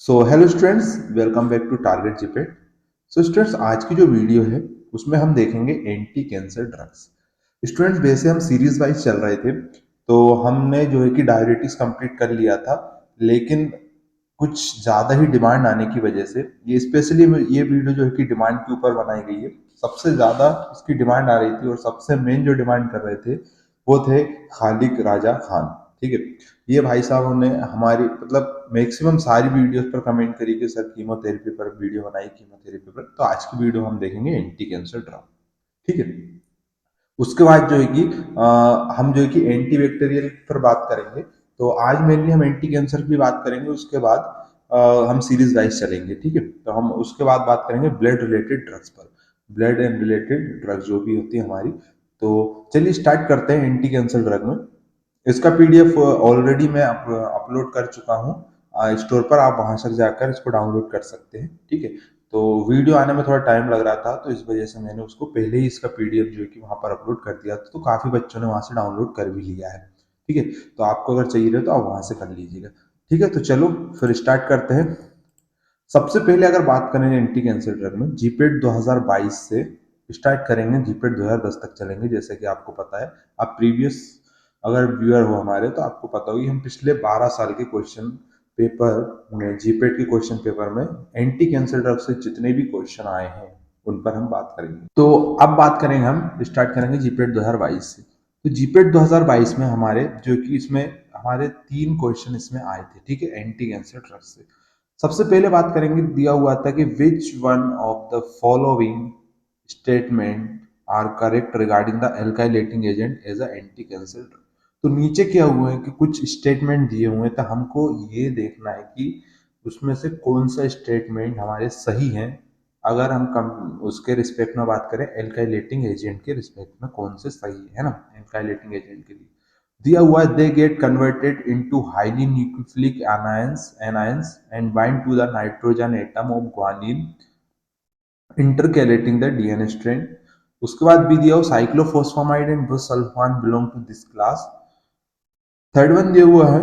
So hello students, welcome back to target GPAT. So students, आज की जो video है उसमें हम देखेंगे एंटी कैंसर ड्रग्स। स्टूडेंट्स, वैसे हम सीरीज वाइज चल रहे थे, तो हमने जो है कि डायबिटीज कंप्लीट कर लिया था, लेकिन कुछ ज़्यादा ही डिमांड आने की वजह से ये स्पेशली ये वीडियो जो है कि डिमांड के ऊपर बनाई गई है। सबसे ज़्यादा इसकी डिमांड आ रही थी और सबसे मेन जो डिमांड कर रहे थे वो थे खालिक राजा खान। ठीक है, ये भाई साहब ने हमारी मतलब मैक्सिमम सारी वीडियोस पर कमेंट करी कि सर कीमोथेरेपी पर वीडियो बनाई, कीमोथेरेपी पर। तो आज की वीडियो हम देखेंगे एंटी कैंसर ड्रग। ठीक है, उसके बाद जो है कि हम जो है कि एंटी बैक्टीरियल पर बात करेंगे। तो आज मेनली हम एंटी कैंसर की बात करेंगे, उसके बाद हम सीरीज वाइज चलेंगे। ठीक है, तो हम उसके बाद बात करेंगे ब्लड रिलेटेड ड्रग्स पर, ब्लड एंड रिलेटेड ड्रग्स जो भी होती है हमारी। तो चलिए स्टार्ट करते हैं एंटी कैंसर ड्रग में। इसका पीडीएफ ऑलरेडी मैं अपलोड कर चुका हूँ स्टोर पर, आप वहां से जाकर इसको डाउनलोड कर सकते हैं। ठीक है, तो वीडियो आने में थोड़ा टाइम लग रहा था, तो इस वजह से मैंने उसको पहले ही इसका पीडीएफ जो है कि वहां पर अपलोड कर दिया था, तो काफी बच्चों ने वहां से डाउनलोड कर भी लिया है। ठीक है, तो आपको अगर चाहिए रहे तो आप वहां से कर लीजिएगा। ठीक है, तो चलो फिर स्टार्ट करते हैं। सबसे पहले अगर बात करें एंटी कैंसर ड्रग में, जीपेट 2022 से स्टार्ट करेंगे, जीपेट 2010 तक चलेंगे। जैसे कि आपको पता है, आप प्रीवियस अगर व्यूअर हो हमारे, तो आपको पता होगी हम पिछले 12 साल के क्वेश्चन पेपर में, जीपेट के क्वेश्चन पेपर में एंटी कैंसर ड्रग से जितने भी क्वेश्चन आए हैं उन पर हम बात करेंगे। तो अब बात करेंगे, हम स्टार्ट करेंगे जीपेट 2022 से। तो जीपेट 2022 में हमारे जो कि इसमें हमारे 3 क्वेश्चन इसमें आए थे। ठीक है, एंटी कैंसर ड्रग से सबसे पहले बात करेंगे, दिया हुआ था कि which one of the following statement are correct regarding the alkylating agent as a anti cancer drug. तो नीचे क्या हुआ है कि कुछ स्टेटमेंट दिए हुए हैं, तो हमको ये देखना है कि उसमें से कौन सा स्टेटमेंट हमारे सही है। अगर हम उसके रिस्पेक्ट में बात करें, एल्काइलेटिंग एजेंट के रिस्पेक्ट में कौन से सही है ना, एल्काइलेटिंग एजेंट के लिए दिया हुआ है, दे get converted into highly nucleophilic anions and bind to the nitrogen atom of guanine intercalating the DNA strand। उसके बाद भी दिया हो, cyclophosphamide and busulfan belong to this class. Third one दिया हुआ है,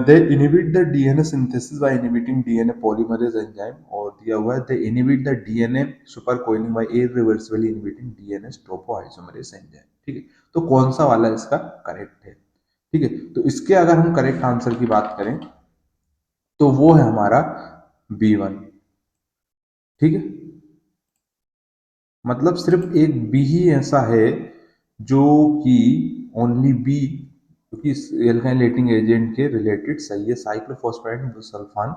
they inhibit the DNA synthesis by inhibiting DNA polymerase enzyme. और दिया हुआ है, they inhibit the DNA super coiling by irreversibly inhibiting DNA topoisomerase enzyme. ठीक है, तो कौन सा वाला इसका करेक्ट है? ठीक है, तो इसके अगर हम करेक्ट आंसर की बात करें तो वो है हमारा B1। ठीक है, मतलब सिर्फ एक बी ही ऐसा है जो कि ओनली बी, क्योंकि एल्काइलेटिंग एजेंट के रिलेटेड सही है, साइक्लोफॉस्फेट सल्फान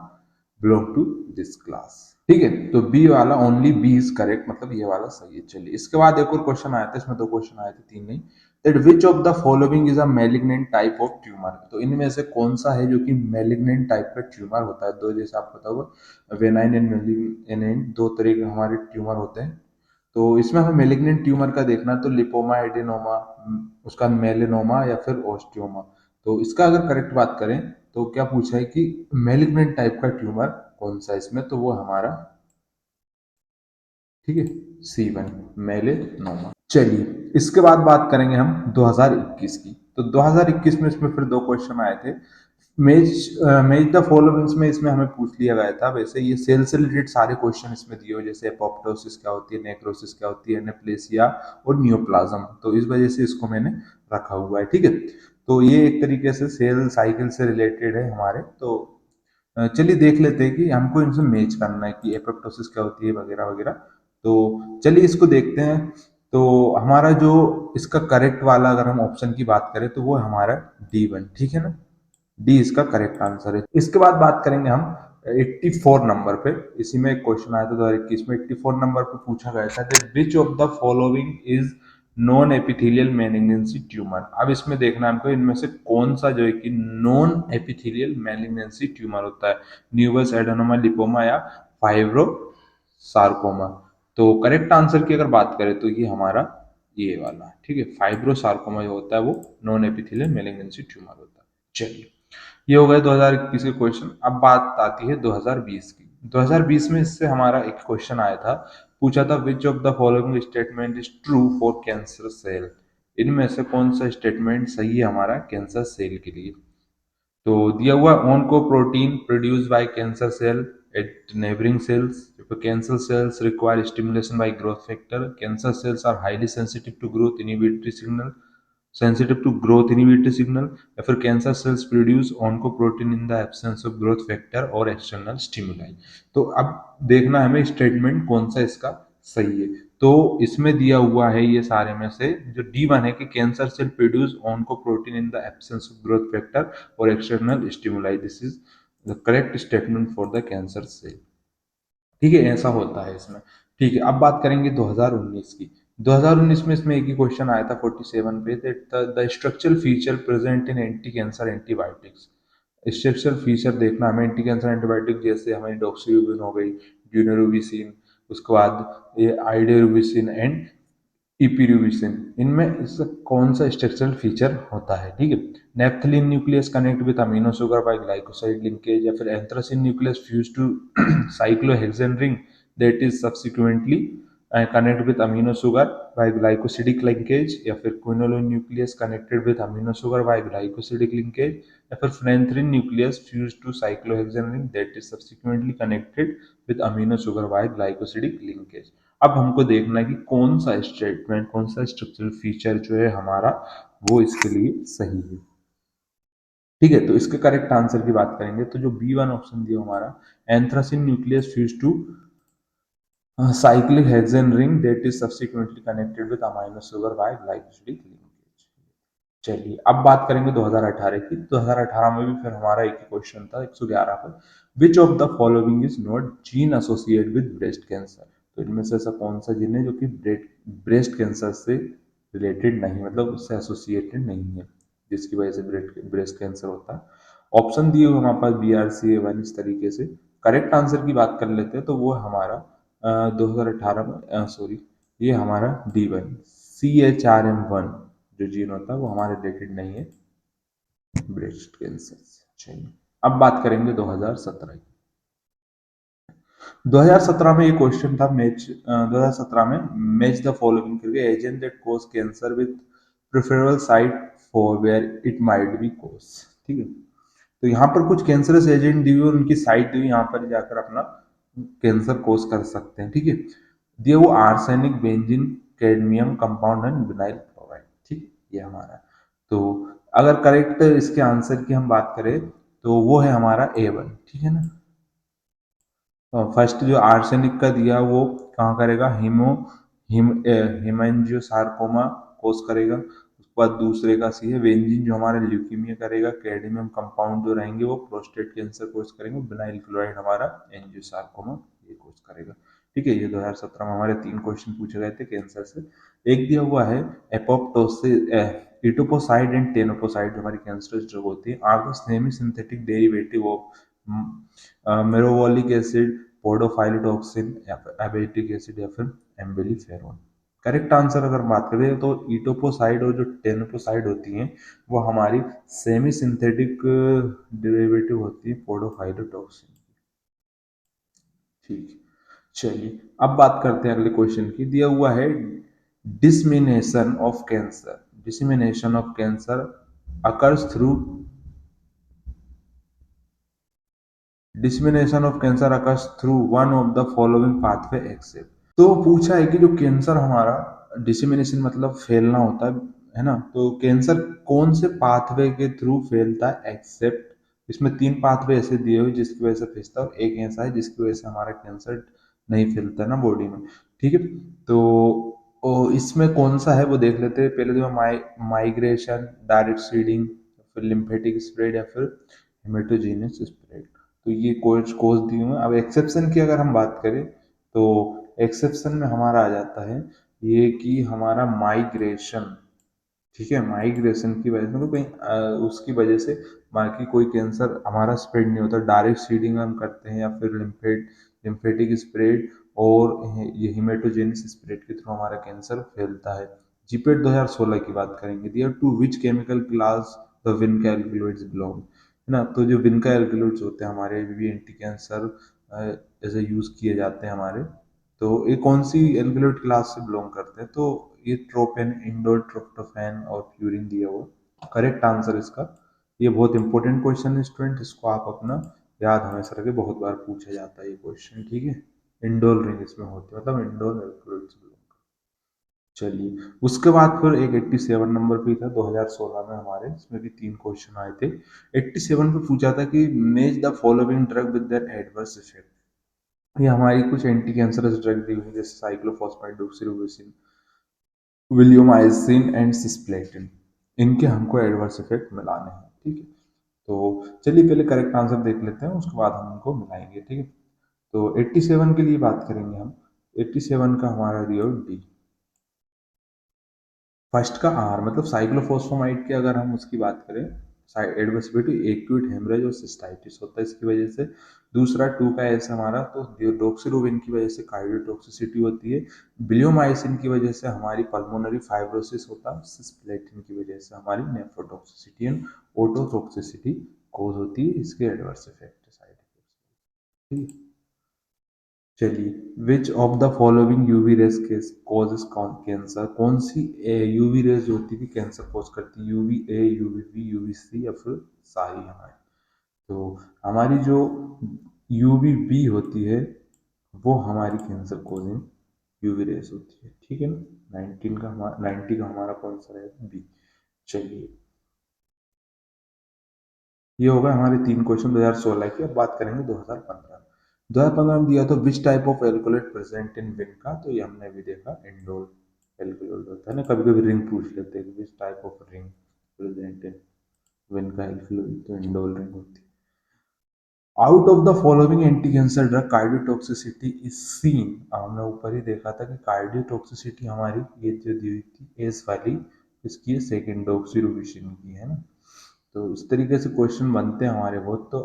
बिलोंग टू दिस क्लास। ठीक है, तो बी वाला, ओनली बी इज करेक्ट, मतलब ये वाला सही है। चलिए, इसके बाद एक और क्वेश्चन आया था, इसमें 2 क्वेश्चन आए थे, 3 नहीं। That which of the following is a malignant type of tumour. तो इनमें से कौन सा है जो कि मैलिग्नेंट टाइप का ट्यूमर होता है? दो, जैसे आपको पता होगा, वेनाइन एंड मेलिग्नेंट, 2 तरह के हमारे ट्यूमर होते हैं। तो इसमें हमें मेलिग्नेंट ट्यूमर का देखना, तो लिपोमा, एडेनोमा, उसका मेलेनोमा या फिर ओस्टियोमा। तो इसका अगर करेक्ट बात करें तो क्या पूछा है कि मेलिग्नेंट टाइप का ट्यूमर कौन सा है इसमें, तो वो हमारा, ठीक है, C1, मेलेनोमा। चलिए, इसके बाद बात करेंगे हम 2021 की। तो 2021 में इसमें फिर 2 क्वेश्चन आए थे। मेज द फॉलोइंग्स में इसमें हमें पूछ लिया गया था। वैसे ये सेल से रिलेटेड सारे क्वेश्चन इसमें दिए हो, जैसे एपोप्टोसिस क्या होती है, नेक्रोसिस क्या होती है, एनेप्लेसिया और नियोप्लाज्म। तो इस वजह से इसको मैंने रखा हुआ है। ठीक है, तो ये एक तरीके से सेल साइकिल से रिलेटेड है हमारे। तो चलिए देख लेते हैं कि हमको इनसे मैच करना है कि एपोप्टोसिस क्या होती है वगैरह वगैरह। तो चलिए इसको देखते हैं। तो हमारा जो इसका करेक्ट वाला अगर हम ऑप्शन की बात करें तो वो हमारा D1। ठीक है ना, डी इसका करेक्ट आंसर है। इसके बाद बात करेंगे हम 84 नंबर पे। इसी में एक क्वेश्चन आया था 2021 में, 84 नंबर पे पूछा गया था कि विच of the following is non epithelial malignancy tumour. अब इसमें देखना हमको, इनमें से कौन सा जो है कि नॉन एपिथेलियल मैलिग्नेंसी ट्यूमर होता है, न्यूबस एडेनोमा, लिपोमा या फाइब्रो सार्कोमा। तो करेक्ट आंसर की अगर बात करें तो ये हमारा ये वाला है। ठीक है, फाइब्रो सार्कोमा जो होता है वो नॉन एपिथेलियल मैलिग्नेंसी ट्यूमर होता है। चलिए, ये हो गए 2021 के क्वेश्चन। अब बात आती है 2020 की। 2020 में इससे हमारा एक क्वेश्चन आया था, पूछा था which of the following statement is true for cancer cell. इनमें से कौन सा स्टेटमेंट सही है हमारा कैंसर सेल के लिए? तो दिया हुआ onco protein produce by cancer cell at neighbouring cells. Cancer cells require stimulation by growth factor. Cancer cells are highly sensitive to growth inhibitory signal, sensitive to growth inhibitory signal, या फिर cancer cells produce oncoprotein in the absence of growth factor और external stimuli. तो अब देखना है हमें statement कौन सा इसका सही है. तो इसमें दिया हुआ है ये सारे में से जो D1 है कि cancer cell produce oncoprotein in the absence of growth factor और external stimuli. This is the correct statement for the cancer cell. ठीक है, ऐसा होता है इसमें. ठीक है, अब बात करेंगे 2019 की. 2019 में इसमें एक ही क्वेश्चन आया था 47 पे, the structural feature present in anti cancer antibiotics. Structural feature देखना हमें एंटी कैंसर एंटीबायोटिक, जैसे हमें डॉक्सीरुबिन हो गई, ड्यूनोरुबिसिन, उसके बाद ये आइडोरुबिसिन एंड इपिरुबिसिन, इनमें इसका कौन सा स्ट्रक्चरल फीचर होता है. ठीक है, naphthalene nucleus connect with amino sugar by glycoside linkage, या फिर anthracene nucleus fuse to cyclohexane ring that is subsequently connect with amino sugar by glycosidic linkage, या फिर quinoline nucleus connected with amino sugar by glycosidic linkage, या फिर phenanthrene nucleus fuse to cyclohexane ring that is subsequently connected with amino sugar by glycosidic linkage. अब हमको देखना है कि कौन सा स्टेटमेंट, कौन सा स्ट्रक्चरल फीचर जो है हमारा वो इसके लिए सही है. ठीक है, तो इसके करेक्ट आंसर की बात करेंगे तो जो B1 ऑप्शन दिया हमारा, anthracene nucleus fuse to cyclic hexane ring that is subsequently connected with amino sugar by glycosidic linkage. चलिए अब बात करेंगे 2018 की. 2018 में भी फिर हमारा एक ही क्वेश्चन था 111 पर. विच of the following is not gene associate with breast cancer. तो इनमें से ऐसा कौन सा जीन है जो कि ब्रेस्ट कैंसर से रिलेटेड नहीं, मतलब उससे एसोसिएटेड नहीं है, जिसकी वजह से ब्रेस्ट कैंसर होता है. ऑप्शन दिए हुए हमारे पास BRCA1 इस तरीके से. करेक्ट आंसर की बात कर लेते हैं तो वो हमारा 2018 में, सॉरी, ये हमारा D1 CHRM1 जो जीन होता है वो हमारे रिलेटेड नहीं है ब्रेस्ट कैंसर से. चलिए अब बात करेंगे 2017 की. 2017 में ये क्वेश्चन था, मैच 2017 में मैच द फॉलोइंग करके agent that cause cancer with preferable site for where it might be cause. ठीक है, तो यहाँ पर कुछ कैंसरस एजेंट दी हुई और उनकी साइट दी हुई, यहाँ पर जाकर अपना कैंसर कोज कर सकते हैं. ठीक है, दिया वो arsenic, benzene, cadmium compound and vinyl chloride. ठीक, ये हमारा. तो अगर करेक्ट इसके आंसर की हम बात करें तो वो है हमारा A1. ठीक है ना. फर्स्ट जो आर्सेनिक का दिया वो कहाँ करेगा, हिमेंजियोसार्कोमा कोस करेगा. उसके बाद दूसरे का सी है बेंजीन जो हमारा ल्यूकीमिया करेगा. कैडमियम कंपाउंड जो रहेंगे वो प्रोस्टेट कैंसर कोस करेंगे. बिनाइल क्लोराइड हमारा एंजियोसार्कोमा ये कोस करेगा. ठीक है, ये 2017 में हमारे 3 क्वेश्चन पूछे गए थे कैंसर से. एक दिया हुआ है एपोप्टोसिस, इटोपोसाइड एंड टेनोपोसाइड जो हमारी कैंसरस ड्रग होती है are the semi synthetic derivative of मेरोवोलिक एसिड, पोडोफाइलोटॉक्सिन, या फिर एबेटिक एसिड, या फिर एम्बेलिफेरॉन. करेक्ट आंसर अगर बात करें तो इटोपोसाइड और जो टेनोपोसाइड होती हैं वो हमारी सेमी सिंथेटिक डेरिवेटिव होती है पोडोफाइलोटॉक्सिन. ठीक, चलिए अब बात करते हैं अगले क्वेश्चन की. दिया हुआ है dissemination of cancer. Dissemination of cancer occurs through dissemination of cancer occurs through one of the following pathway except. तो पूछा है कि जो कैंसर हमारा डिसेमिनेशन मतलब फैलना होता है ना, तो कैंसर कौन से पाथवे के थ्रू फैलता है एक्सेप्ट. इसमें 3 पाथवे ऐसे दिए हुए जिसकी वजह से फैलता है और एक ऐसा है जिसकी वजह से हमारा कैंसर नहीं फैलता है ना बॉडी में. ठीक है, तो इसमें कौन सा है वो देख लेते हैं. पहले तो माइग्रेशन, डायरेक्ट सीडिंग, फिर लिम्फेटिक स्प्रेड, या फिर हेमेटोजेनस स्प्रेड. तो ये कोज दिए हुए हैं. अब एक्सेप्शन की अगर हम बात करें तो एक्सेप्शन में हमारा आ जाता है ये कि हमारा माइग्रेशन. ठीक है, माइग्रेशन की वजह से, तो कहीं उसकी वजह से बाकी कोई कैंसर हमारा स्प्रेड नहीं होता. डायरेक्ट सीडिंग हम करते हैं या फिर लिम्फेटिक स्प्रेड और ये हिमेटोजेनिस स्प्रेड के थ्रू हमारा कैंसर फैलता है. जीपेट 2016 की बात करेंगे. There to which chemical class the vinca alkaloids belong. है ना, तो जो विनका एल्कलॉइड्स होते हैं हमारे भी एंटी कैंसर ऐसे यूज किए जाते हैं हमारे. तो ये कौन सी एल्कलॉइड क्लास से बिलोंग करते हैं, तो ये ट्रोपेन, इंडोल, ट्रिप्टोफैन और प्यूरिन दिया हुआ. करेक्ट आंसर इसका ये बहुत इंपॉर्टेंट क्वेश्चन है स्टूडेंट, इसको आप अपना याद हमेशा रखें, बहुत बार पूछा जाता है ये क्वेश्चन, ठीक है। इंडोल रिंग इसमें होती है, मतलब इंडोल इलेक्ट्रोड्स। चलिए, उसके बाद फिर एक 87 नंबर पे था 2016 में हमारे, इसमें भी 3 क्वेश्चन आए थे। 87 पे पूछा था कि match the following drug with their adverse effect. ये हमारी कुछ एंटी कैंसरस ड्रग दी हुई है, जैसे साइक्लोफॉस्फेट, डॉक्सीरिबोसिन, विलियमाइसिन एंड सिस्प्लेटिन। इनके हमको एडवर्स इफेक्ट मिलाने हैं, ठीक है। तो चलिए पहले करेक्ट आंसर देख लेते हैं, उसके बाद हम उनको मिलाएंगे, ठीक है। तो 87 के लिए बात करेंगे हम। 87 का हमारा दिया डी। फर्स्ट का आर मतलब साइक्लोफॉस्फोमाइड की अगर हम उसकी बात करें, एडवर्सिटी एक्यूट हेमरेज और सिस्टाइटिस होता है इसकी वजह से। दूसरा 2 का एस हमारा, तो डोक्सिरुबिन की वजह से कार्डियोटॉक्सिसिटी होती है। ब्लियोमाइसिन की वजह से हमारी पल्मोनरी फाइब्रोसिस होता है। सिस्प्लेटिन की वजह से हमारी नेफ्रोटॉक्सिसिटी एंड ओटोटॉक्सिसिटी कोज होती है इसके एडवर्स इफेक्ट, साइड इफेक्ट, ठीक है। चलिए, विच of the following UV rays causes cancer, कौन सी यूवी रेज होती है कैंसर कॉज करती है? UV A, UV B, UV C या फिर सारी हमारी? तो हमारी जो यूवी बी होती है वो हमारी कैंसर कॉजिंग यूवी रेज होती है, ठीक है ना। 19 का हमारा 90 का हमारा कौन सा है? बी। चलिए, ये हो गए हमारे 3 क्वेश्चन 2016 की। अब बात करेंगे 2015। 2015 में दिया तो which type of alkaloid present in vinca, तो ये हमने भी देखा इंडोल एल्कोलेट होता है ना। कभी कभी रिंग पूछ लेते हैं, विच type of ring present in win का एल्कोलेट, तो इंडोल रिंग होती है। Out of the following anti cancer drug cardiotoxicity is seen, हमने ऊपर ही देखा था कि कार्डियोटॉक्सिसिटी हमारी ये जो दी हुई थी एस वाली, इसकी है सेकेंड डॉक्सिरुबिसिन की, है ना। तो इस तरीके से क्वेश्चन बनते हैं हमारे बहुत। तो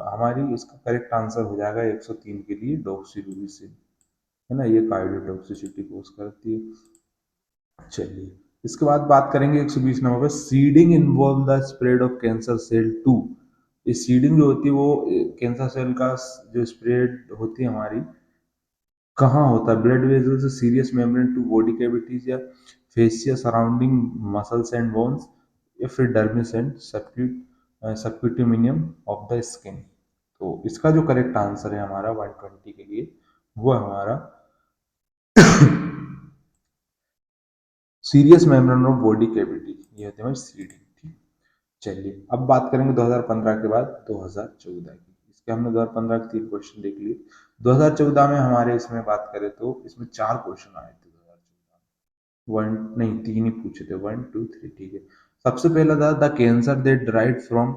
हमारी इसका करेक्ट आंसर हो जाएगा 103 के लिए डॉक्सिरुबिसिन, है ना। ये कार्डियोटॉक्सिसिटी कोज करती है। चलिए, इसके बाद बात करेंगे 120 नंबर पर, seeding involve the spread of cancer cell to. ये सीडिंग जो होती है वो कैंसर सेल का जो स्प्रेड होती है हमारी, कहाँ होता है? ब्लड वेजल से serous membrane to body cavities, या fascia surrounding muscles and bones, या फिर dermis and subcutaneous of the skin. तो इसका जो करेक्ट आंसर है हमारा 120 के लिए, वो है हमारा serious membrane of body cavity, ये होती है हमारी सीडी, ठीक। चलिए, अब बात करेंगे 2015 के बाद 2014 की। इसके हमने 2015 के 3 क्वेश्चन देख लिए। 2014 में हमारे इसमें बात करें तो इसमें 4 क्वेश्चन आए थे 2014। वन नहीं, 3 ही पूछे थे, 1 2 3, ठीक है। सबसे पहला था the cancer that drive from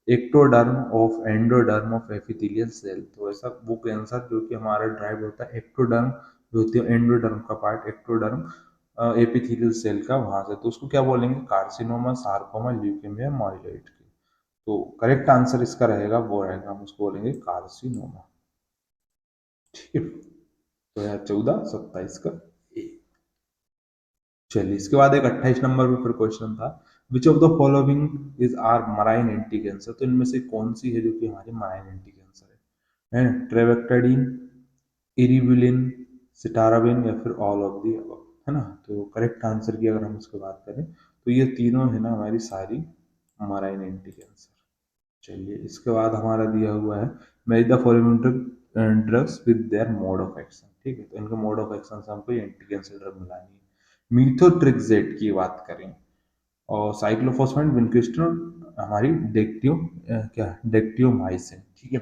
ectoderm of endoderm of epithelial cell. तो ऐसा वो कैंसर जो कि हमारा ड्राइव होता है एक्टोडर्म, जो होती है एंडोडर्म का पार्ट, एक्टोडर्म एपिथेलियल सेल का, वहां से। तो उसको क्या बोलेंगे? कार्सिनोमा, सार्कोमा, ल्यूकेमिया, माइलोइड की। तो करेक्ट आंसर इसका रहेगा, वो रहेगा, हम उसको बोलेंगे कार्सिनोमा, ठीक है। 2014 27 का ए। चलिए, इसके बाद एक 28 नंबर पे फिर क्वेश्चन था, which of the following is are marine anti cancer. तो इनमें से कौन सी है जो कि हमारी मराइन एंटी कैंसर है? ट्रेवेक्टाडीन, इरिबिलिन, सिटाराबिन, या फिर ऑल ऑफ दी अबव, है ना। तो करेक्ट आंसर की अगर हम उसकी बात करें तो ये तीनों है ना हमारी सारी मराइन एंटी कैंसर। चलिए, इसके बाद हमारा दिया हुआ है match the following drugs with their mode of action, ठीक है। तो इनके मोड ऑफ एक्शन से हमको एंटी कैंसर ड्रग मिलानी है। मीथोट्रिक्सेट की बात करें और साइक्लोफॉस्फेट, विनक्रिस्टन, हमारी डेक्टियो क्या डेक्टियोमाइसिन, ठीक है।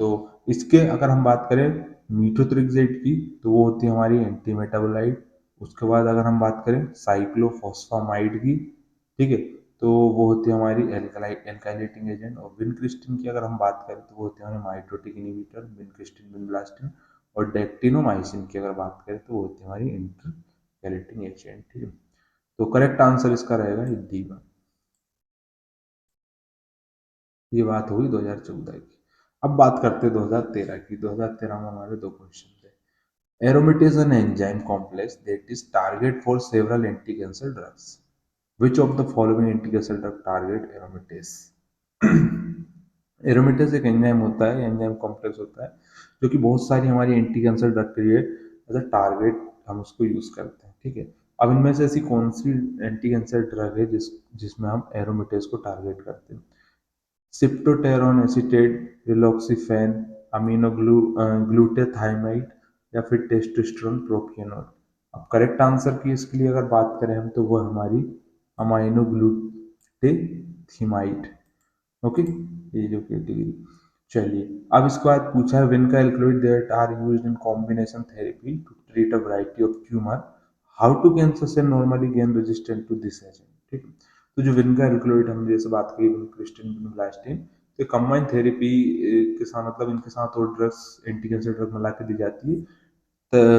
तो इसके अगर हम बात करें मीथोट्रिक्सेट की, तो वो होती है हमारी एंटी मेटाबोलाइट। उसके बाद अगर हम बात करें साइक्लोफॉस्फामाइड की, ठीक है, तो वो होती है हमारी एल्काइलेटिंग एजेंट। और विनक्रिस्टिन की अगर हम बात करें तो वो होती है हमारी माइटोटिक इनिबिटर, विनक्रिस्टिन, विनब्लास्टिन। और डेक्टिनोमाइसिन की अगर बात करें तो वो होती है हमारी इंटरकैलेटिंग एजेंट, ठीक है। तो करेक्ट आंसर इसका रहेगा डी में। ये बात हुई 2014 की। अब बात करते हैं 2013 की। 2013 में हमारे 2 क्वेश्चन थे। Aromatase an enzyme complex that is target for several anti cancer drugs. Which of the following anti cancer drug target aromatase? Aromatase एक एंजाइम होता है, एंजाइम कॉम्प्लेक्स होता है, जो कि बहुत सारी हमारी एंटी कैंसर ड्रग के लिए एज अ टारगेट हम उसको यूज करते हैं, ठीक है। अब इनमें से ऐसी कौन सी एंटी कैंसर ड्रग है जिसमें हम एरोमेटेज को टारगेट करते हैं? सिप्टोटेरोन एसीटेट, रिलॉक्सिफेन, ग्लूटेथाइमाइड या फिर टेस्टोस्टेरोन प्रोपियोनोल। अब करेक्ट आंसर की इसके लिए अगर बात करें हम तो वो हमारी अमाइनोग्लूटेथीमाइड। ओके, ये जो कैटेगरी। चलिए, अब इसके बाद पूछा है vinca alkaloid that are used in combination therapy to treat a variety of tumour, how to cancer से normally gain resistant to this agent. ठीक है, तो जो विनका एल्कलॉइड हम जैसे बात की विनक्रिस्टिन विनब्लास्टिन, तो कंबाइन थेरेपी के साथ मतलब इनके साथ और ड्रग्स एंटी कैंसर ड्रग मिला के दी जाती है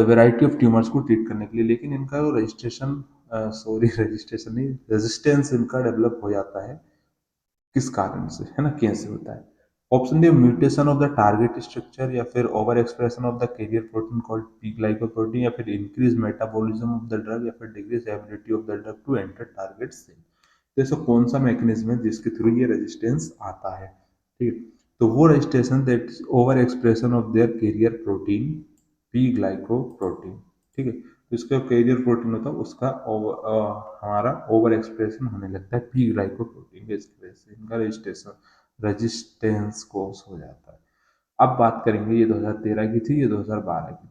वैरायटी ऑफ ट्यूमर्स को ट्रीट करने के लिए, लेकिन इनका रजिस्ट्रेशन सॉरी रजिस्ट्रेशन नहीं, रेजिस्टेंस इनका डेवलप हो जाता है किस कारण से, है ना, कैसे होता है। Option D mutation of the target structure, या फिर over expression of the carrier protein called P glycoprotein, या फिर increase metabolism of the drug, या फिर decrease ability of the drug to enter target cell. तो ऐसा कौन सा मैकेनिज्म है जिसके थ्रू ये रेजिस्टेंस आता है। ठीक है, तो वो registration that over expression of their carrier protein P glycoprotein. ठीक है, तो इसका कैरियर प्रोटीन होता है उसका हमारा ओवर एक्सप्रेशन होने लगता है पी ग्लाइकोप्रोटीन के वजह से इनका रजिस्ट्रेशन रेजिस्टेंस कोस हो जाता है। अब बात करेंगे, ये 2013 की थी, ये 2012 की।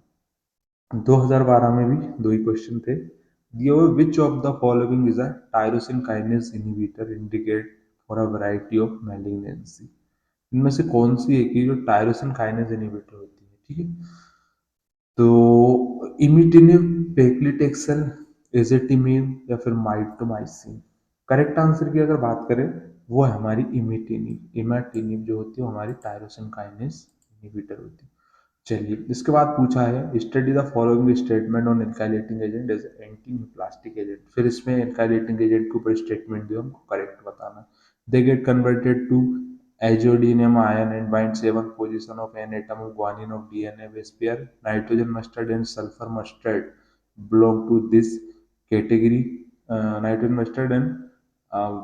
2012 में भी दो ही क्वेश्चन थे दिए हुए, विच of the following is a tyrosine kinase inhibitor indicate for a variety of malignancy. इनमें से कौन सी है कि जो टायरोसिन काइनेज इनहिबिटर होती है। ठीक है, तो इमिटिनिव, पेक्लिटेक्सेल, एजेटिमिब या फिर माइटोमाइसिन। करेक्ट आंसर की अगर बात करें वो है हमारी इमिटिनिव। इमाटिनिब जो होती है वो हमारी टायरोसिन काइनेज इनहिबिटर होती है। चलिए, इसके बाद पूछा है study the following statement on alkylating agent as anti neoplastic agent. फिर इसमें एल्काइलेटिंग एजेंट के ऊपर स्टेटमेंट दिया, हमको करेक्ट बताना। They get converted to aziodium ion and bind 7 position of an atom of guanine of DNA base pair. Nitrogen mustard and sulfur mustard belong to this category. Nitrogen mustard and uh,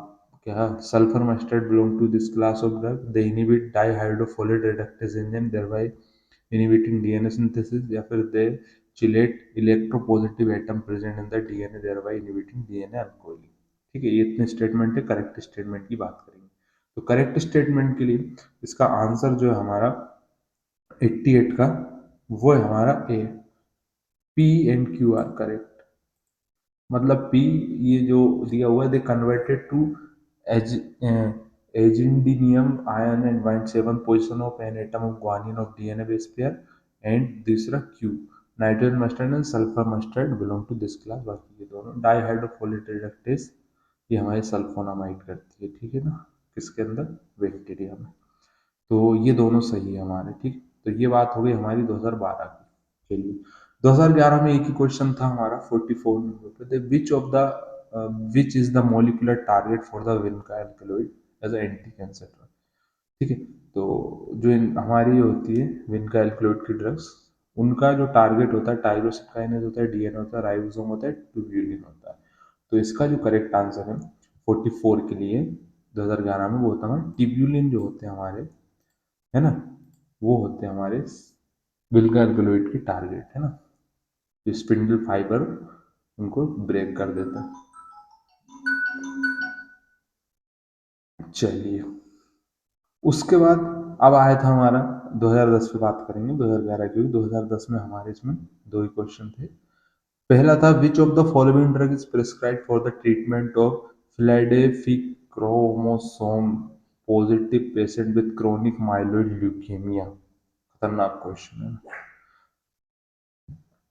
क्या sulfur mustard belong to this class of drug. They inhibit dihydrofolate reductase enzyme, thereby inhibiting DNA synthesis. या फिर they chelate electropositive atom present in the DNA, thereby inhibiting DNA uncoiling. ठीक है, ये इतने statement है। Correct statement की बात करेंगे तो करेक्ट स्टेटमेंट के लिए इसका आंसर जो है हमारा 88 का, वो है हमारा A, P and Q are correct. मतलब पी, ये जो दिया हुआ है, they converted to as aziridinium ion and bind 7 position of N atom of guanine of DNA base pair. And दूसरा Q, nitrogen mustard and sulphur mustard belong to this class. बाकी ये दोनों डाइहाइड्रोफोलेट रिडक्टेज, ये हमारे सल्फोनामाइड करती है। ठीक है ना, किसके अंदर, बैक्टीरिया में। तो ये दोनों सही है हमारे। ठीक, तो ये बात हो गई हमारी 2012 की। चलिए, 2011 में एक ही क्वेश्चन था हमारा 44 नंबर पे, which of the which is the molecular target for the vinca alkaloid as anti cancer drug. ठीक है, तो जो हमारी होती है विनका एल्कलॉइड की ड्रग्स, उनका जो टारगेट होता है टायरोसिन काइनेज होता है, डीएनए होता है, राइबोसोम होता है, ट्यूब्यूलिन होता है। तो इसका जो करेक्ट आंसर है 44 के लिए 2011 में वो होता है ट्यूब्यूलिन, जो होते हैं हमारे, है ना, वो होते हैं हमारे विल्का एल्कलॉइड की टारगेट, है ना, स्पिंडल फाइबर उनको ब्रेक कर देता है। चलिए, उसके बाद अब आया था हमारा 2010 पे बात करेंगे, 2011 की। 2010 में हमारे इसमें दो ही क्वेश्चन थे। पहला था which of the following drug is prescribe for the treatment of Philadelphia chromosome positive patient with chronic myeloid leukaemia. खतरनाक क्वेश्चन है।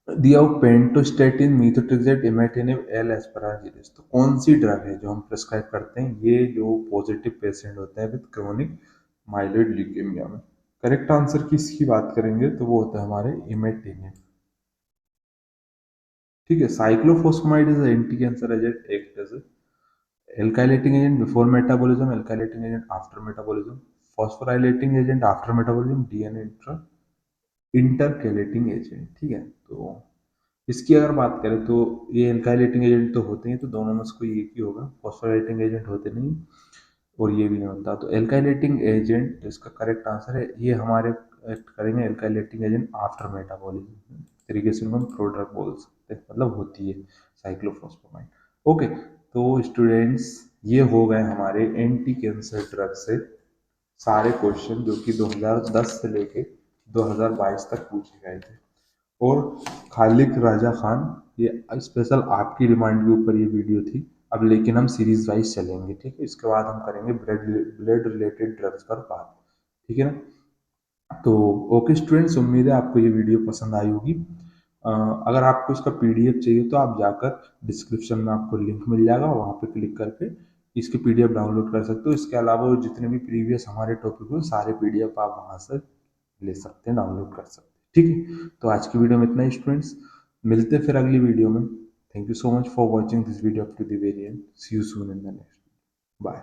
दिया हो पेंटोस्टैटिन, मीथोट्रेक्सेट, इमेटिनिब, एल एस्पराजिलस। तो कौन सी ड्रग है जो हम प्रिस्क्राइब करते हैं ये जो पॉजिटिव पेशेंट होते हैं विद क्रोनिक माइलोइड ल्यूकेमिया में। करेक्ट आंसर की इसकी बात करेंगे तो वो होता है हमारे इमेटिनिब। ठीक है, cyclophosphamide is anti cancer agent, act as alkylating agent before metabolism, alkylating agent after metabolism, phosphorylating agent after metabolism, DNA intercalating agent। ठीक है, तो इसकी अगर बात करें तो ये एल्काइलेटिंग एजेंट तो होते हैं, तो दोनों में से कोई एक ही होगा। फॉस्फोराइलेटिंग एजेंट होते नहीं, और ये भी नहीं होता। तो एल्काइलेटिंग एजेंट इसका करेक्ट आंसर है। ये हमारे एक्ट करेंगे एल्काइलेटिंग एजेंट आफ्टर मेटाबॉलिज्म, तरीके से हम प्रोड्रग बोल सकते हैं, मतलब होती है साइक्लोफॉस्फेमाइड। ओके, तो स्टूडेंट्स ये हो गए हमारे एंटी कैंसर ड्रग से सारे क्वेश्चन जो कि 2010 से लेके 2022 तक पूछे गए थे। और खालिद राजा खान, ये स्पेशल आपकी डिमांड के ऊपर ये वीडियो थी। अब लेकिन हम सीरीज वाइज चलेंगे, ठीक है। इसके बाद हम करेंगे ब्लड रिलेटेड ड्रग्स पर बात, ठीक है ना। तो ओके स्टूडेंट्स, उम्मीद है आपको ये वीडियो पसंद आई होगी। अगर आपको इसका पीडीएफ चाहिए तो आप जाकर डिस्क्रिप्शन में आपको लिंक मिल जाएगा, वहाँ पे क्लिक करके इसकी पीडीएफ डाउनलोड कर सकते हो। इसके अलावा वो जितने भी प्रीवियस हमारे टॉपिक हो सारे पीडीएफ आप वहाँ से ले सकते हैं, डाउनलोड कर सकते हैं, ठीक है। तो आज की वीडियो में इतना ही स्टूडेंट्स, मिलते हैं फिर अगली वीडियो में। Thank you so much for watching this video up to the very end. See you soon in the next. Bye.